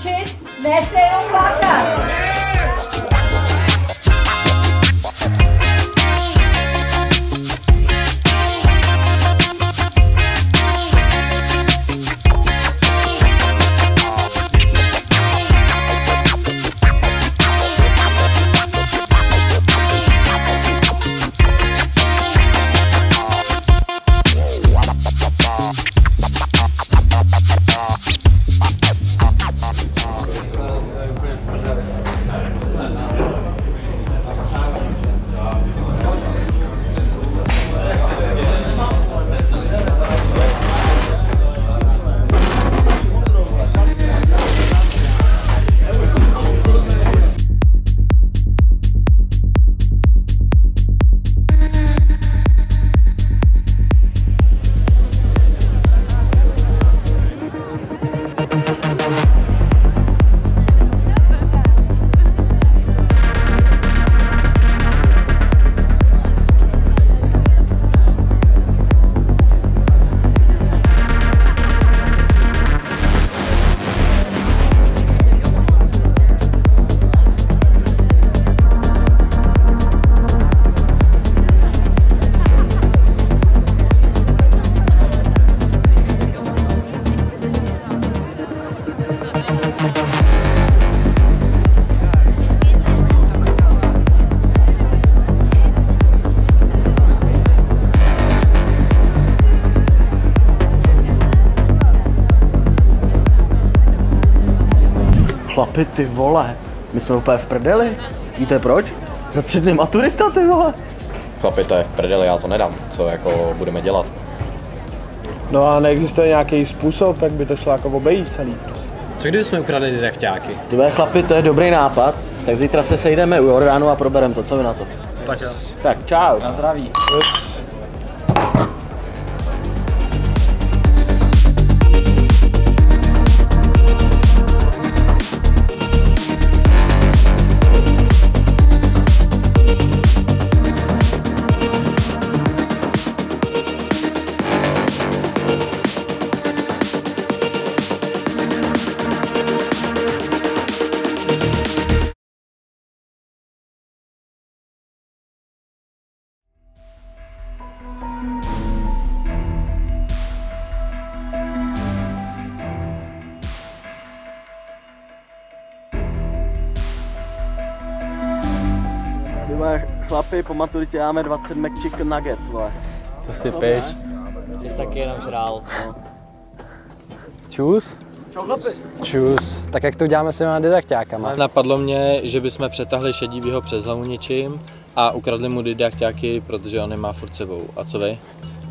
učit, ne se jenom flákat. Chlapi, ty vole, my jsme úplně v prdeli. Víte proč? Za 3 dny maturita, ty vole. Chlapi, to je v prdeli, já to nedám. Co jako budeme dělat? No a neexistuje nějaký způsob, jak by to šlo jako obejít celý prostě. Co kdyby jsme ukradli didakťáky? Ty vole, chlapi, to je dobrý nápad. Tak zítra se sejdeme u Jordánu a probereme to, co vy na to? Tak jo. Tak čau. Na zdraví. Ty vole, chlapi, po maturitě máme 20 McChicken nugget, vole. To si píš. Ty jsi taky jenom žrál. Čus? Čau chlapi. Čus. Tak jak to děláme s těma didakťákama? Napadlo mě, že bychom přetahli šedivýho přes hlavu něčím a ukradli mu didakťáky, protože on nemá furt sebou. A co vy?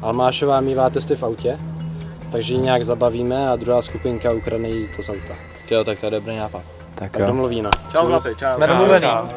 Almášová mívá testy v autě, takže ji nějak zabavíme a druhá skupinka ukradne jí to z auta. Jo, tak to je dobrý nápad. Tak domluví, no. Čau chlapi, čau. Jsme domluvení. Čau.